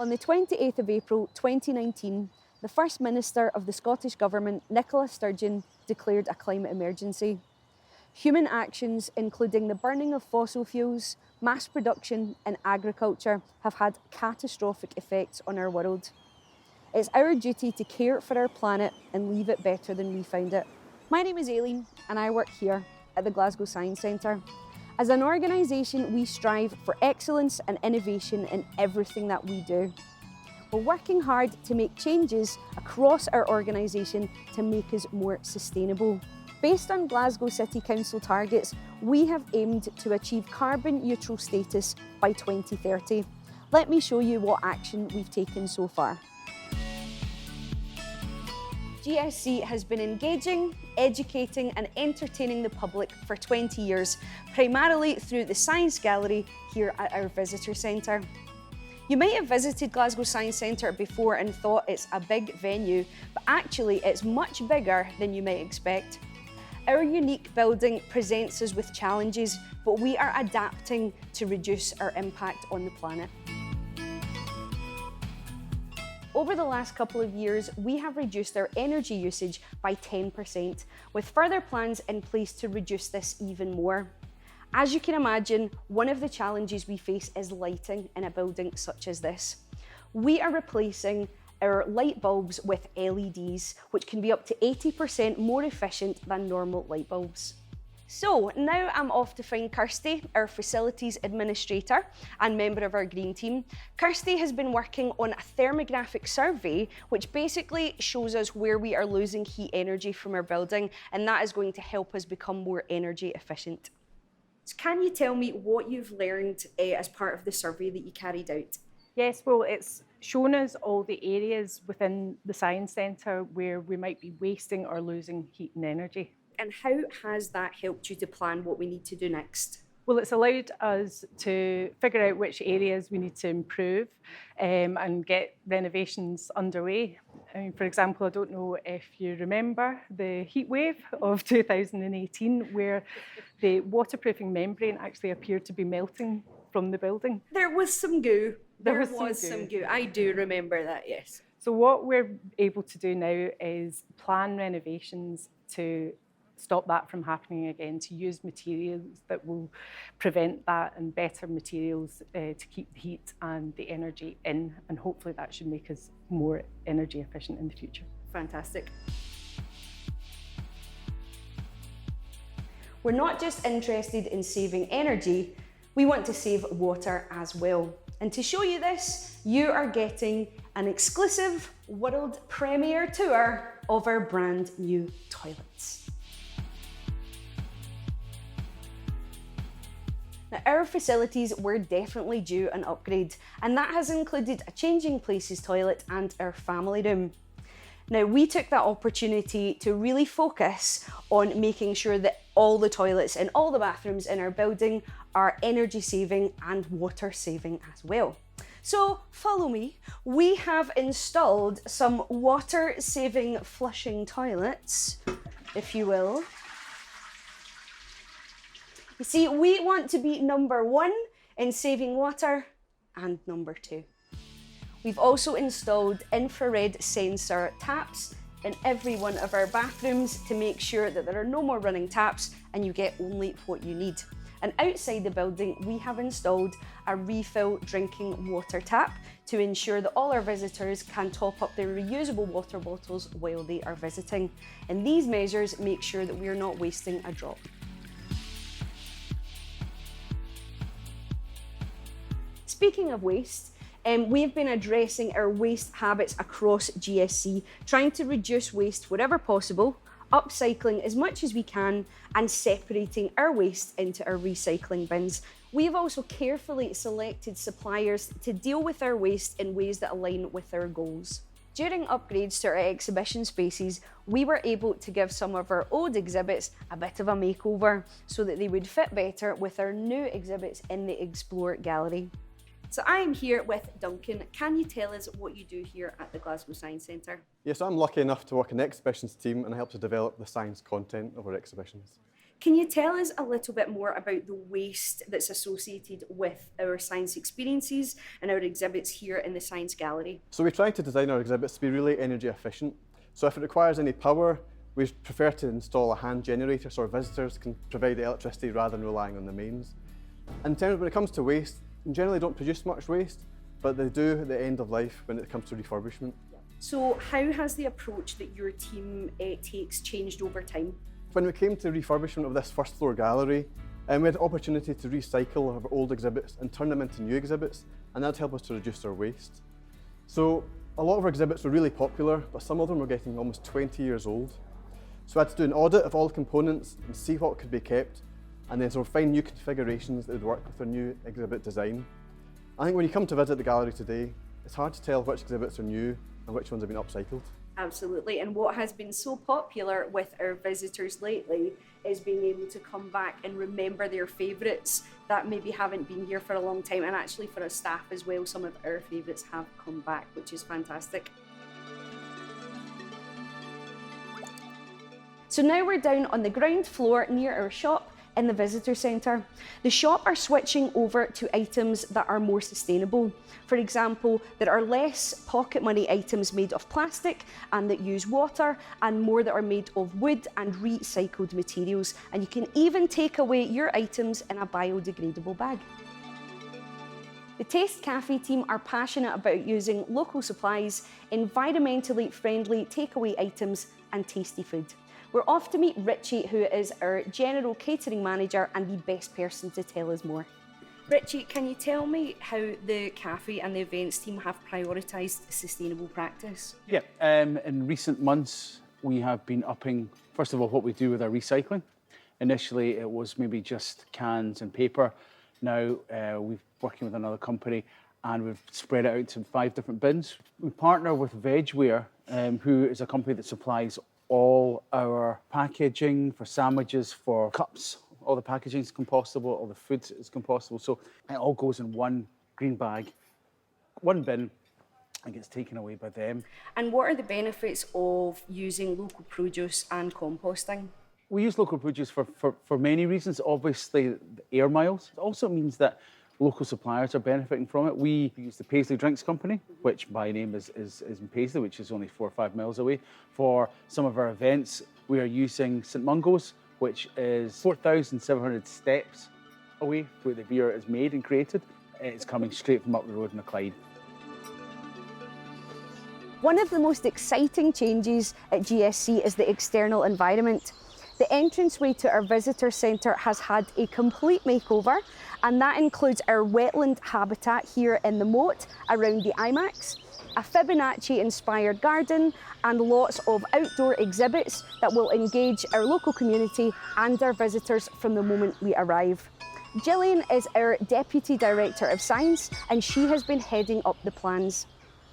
On the 28th of April 2019, the First Minister of the Scottish Government, Nicola Sturgeon, declared a climate emergency. Human actions, including the burning of fossil fuels, mass production and agriculture, have had catastrophic effects on our world. It's our duty to care for our planet and leave it better than we found it. My name is Aileen and I work here at the Glasgow Science Centre. As an organisation, we strive for excellence and innovation in everything that we do. We're working hard to make changes across our organisation to make us more sustainable. Based on Glasgow City Council targets, we have aimed to achieve carbon neutral status by 2030. Let me show you what action we've taken so far. GSC has been engaging, educating and entertaining the public for 20 years, primarily through the Science Gallery here at our Visitor Centre. You might have visited Glasgow Science Centre before and thought it's a big venue, but actually it's much bigger than you might expect. Our unique building presents us with challenges, but we are adapting to reduce our impact on the planet. Over the last couple of years, we have reduced our energy usage by 10%, with further plans in place to reduce this even more. As you can imagine, one of the challenges we face is lighting in a building such as this. We are replacing our light bulbs with LEDs, which can be up to 80% more efficient than normal light bulbs. So now I'm off to find Kirsty, our facilities administrator and member of our green team. Kirsty has been working on a thermographic survey, which basically shows us where we are losing heat energy from our building, and that is going to help us become more energy efficient. So can you tell me what you've learned as part of the survey that you carried out? Yes, well, it's shown us all the areas within the Science Centre where we might be wasting or losing heat and energy. And how has that helped you to plan what we need to do next? Well, it's allowed us to figure out which areas we need to improve and get renovations underway. I mean, for example, I don't know if you remember the heat wave of 2018, where the waterproofing membrane actually appeared to be melting from the building. There was some goo. There was some goo. I do remember that, yes. So what we're able to do now is plan renovations to stop that from happening again, to use materials that will prevent that and better materials to keep the heat and the energy in, and hopefully that should make us more energy efficient in the future. Fantastic. We're not just interested in saving energy, we want to save water as well. And to show you this, you are getting an exclusive world premiere tour of our brand new toilets. Now, our facilities were definitely due an upgrade, and that has included a changing places toilet and our family room. Now, we took that opportunity to really focus on making sure that all the toilets and all the bathrooms in our building are energy saving and water saving as well. So follow me. We have installed some water saving flushing toilets, if you will. You see, we want to be number one in saving water and number two. We've also installed infrared sensor taps in every one of our bathrooms to make sure that there are no more running taps and you get only what you need. And outside the building, we have installed a refill drinking water tap to ensure that all our visitors can top up their reusable water bottles while they are visiting. And these measures make sure that we are not wasting a drop. Speaking of waste, we've been addressing our waste habits across GSC, trying to reduce waste wherever possible, upcycling as much as we can, and separating our waste into our recycling bins. We've also carefully selected suppliers to deal with our waste in ways that align with our goals. During upgrades to our exhibition spaces, we were able to give some of our old exhibits a bit of a makeover so that they would fit better with our new exhibits in the Explore Gallery. So I am here with Duncan. Can you tell us what you do here at the Glasgow Science Centre? Yes, I'm lucky enough to work in the exhibitions team and I help to develop the science content of our exhibitions. Can you tell us a little bit more about the waste that's associated with our science experiences and our exhibits here in the Science Gallery? So we try to design our exhibits to be really energy efficient. So if it requires any power, we prefer to install a hand generator so our visitors can provide the electricity rather than relying on the mains. In terms when it comes to waste, we generally don't produce much waste, but they do at the end of life when it comes to refurbishment. So how has the approach that your team takes changed over time? When we came to refurbishment of this first floor gallery, we had the opportunity to recycle our old exhibits and turn them into new exhibits, and that'd help us to reduce our waste. So a lot of our exhibits were really popular, but some of them were getting almost 20 years old. So we had to do an audit of all the components and see what could be kept, and then sort of find new configurations that would work with our new exhibit design. I think when you come to visit the gallery today, it's hard to tell which exhibits are new and which ones have been upcycled. Absolutely, and what has been so popular with our visitors lately is being able to come back and remember their favourites that maybe haven't been here for a long time, and actually for our staff as well, some of our favourites have come back, which is fantastic. So now we're down on the ground floor near our shop in the visitor centre. The shop are switching over to items that are more sustainable. For example, there are less pocket money items made of plastic and that use water, and more that are made of wood and recycled materials. And you can even take away your items in a biodegradable bag. The Taste Cafe team are passionate about using local supplies, environmentally friendly takeaway items and tasty food. We're off to meet Richie, who is our General Catering Manager and the best person to tell us more. Richie, can you tell me how the cafe and the events team have prioritised sustainable practice? Yeah, in recent months we have been upping, first of all, what we do with our recycling. Initially it was maybe just cans and paper. Now we're working with another company and we've spread it out to 5 different bins. We partner with Vegware, who is a company that supplies all our packaging for sandwiches, for cups. All the packaging is compostable, all the food is compostable. So it all goes in one green bag, one bin, and gets taken away by them. And what are the benefits of using local produce and composting? We use local produce for many reasons. Obviously, the air miles. It also means that local suppliers are benefiting from it. We use the Paisley Drinks Company, which by name is in Paisley, which is only 4 or 5 miles away. For some of our events, we are using St Mungo's, which is 4,700 steps away where the beer is made and created. It's coming straight from up the road in the Clyde. One of the most exciting changes at GSC is the external environment. The entranceway to our visitor centre has had a complete makeover, and that includes our wetland habitat here in the moat around the IMAX, a Fibonacci-inspired garden, and lots of outdoor exhibits that will engage our local community and our visitors from the moment we arrive. Gillian is our Deputy Director of Science, and she has been heading up the plans.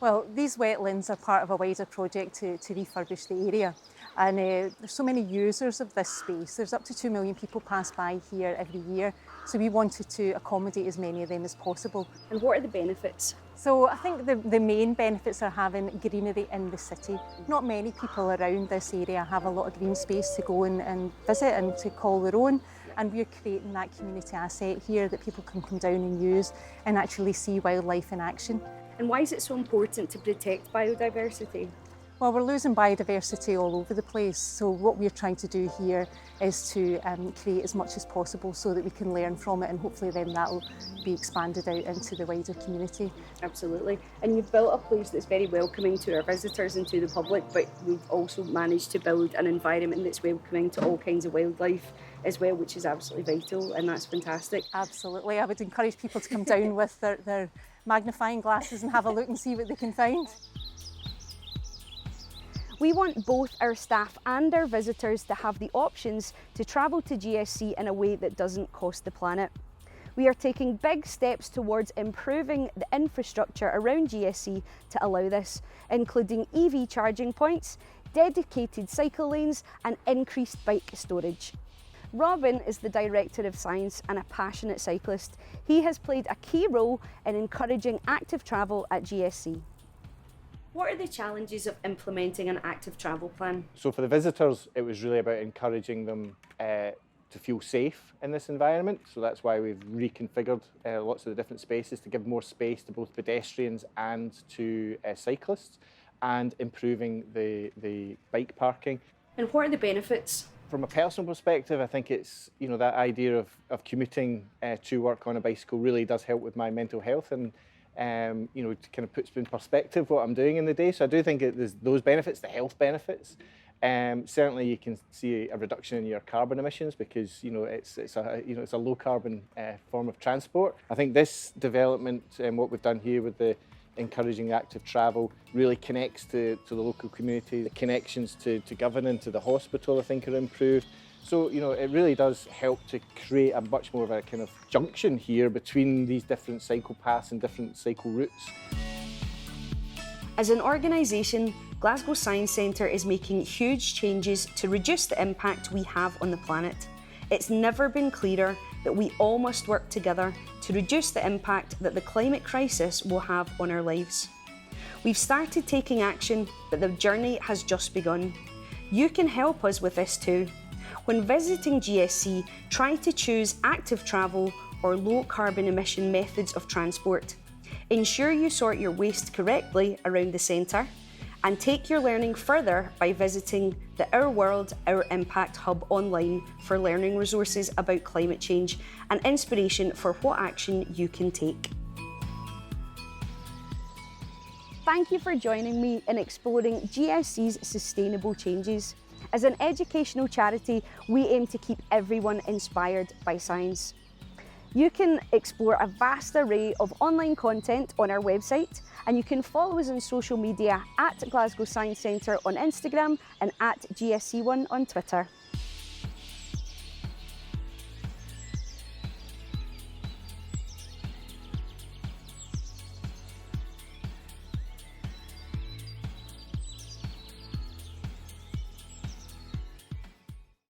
Well, these wetlands are part of a wider project to refurbish the area. And there's so many users of this space. There's up to 2 million people pass by here every year. So we wanted to accommodate as many of them as possible. And what are the benefits? So I think the main benefits are having greenery in the city. Not many people around this area have a lot of green space to go and visit and to call their own. And we're creating that community asset here that people can come down and use and actually see wildlife in action. And why is it so important to protect biodiversity? Well, we're losing biodiversity all over the place, so what we're trying to do here is to create as much as possible so that we can learn from it, and hopefully then that'll be expanded out into the wider community. Absolutely. And you've built a place that's very welcoming to our visitors and to the public, but we've also managed to build an environment that's welcoming to all kinds of wildlife as well, which is absolutely vital, and that's fantastic. Absolutely. I would encourage people to come down with their magnifying glasses and have a look and see what they can find. We want both our staff and our visitors to have the options to travel to GSC in a way that doesn't cost the planet. We are taking big steps towards improving the infrastructure around GSC to allow this, including EV charging points, dedicated cycle lanes and increased bike storage. Robin is the Director of Science and a passionate cyclist. He has played a key role in encouraging active travel at GSC. What are the challenges of implementing an active travel plan? So for the visitors, it was really about encouraging them to to feel safe in this environment. So that's why we've reconfigured lots of the different spaces to give more space to both pedestrians and to cyclists, and improving the bike parking. And what are the benefits? From a personal perspective, I think it's, that idea of commuting to work on a bicycle really does help with my mental health, and it kind of puts in perspective what I'm doing in the day. So I do think there's those benefits, the health benefits. Certainly you can see a reduction in your carbon emissions because it's a low carbon form of transport. I think this development and what we've done here with the encouraging active travel really connects to the local community. The connections to Govan, to the hospital, I think, are improved. So, it really does help to create a much more of a kind of junction here between these different cycle paths and different cycle routes. As an organisation, Glasgow Science Centre is making huge changes to reduce the impact we have on the planet. It's never been clearer that we all must work together to reduce the impact that the climate crisis will have on our lives. We've started taking action, but the journey has just begun. You can help us with this too. When visiting GSC, try to choose active travel or low carbon emission methods of transport. Ensure you sort your waste correctly around the centre, and take your learning further by visiting the Our World, Our Impact Hub online for learning resources about climate change and inspiration for what action you can take. Thank you for joining me in exploring GSC's sustainable changes. As an educational charity, we aim to keep everyone inspired by science. You can explore a vast array of online content on our website, and you can follow us on social media at Glasgow Science Centre on Instagram and at GSC1 on Twitter.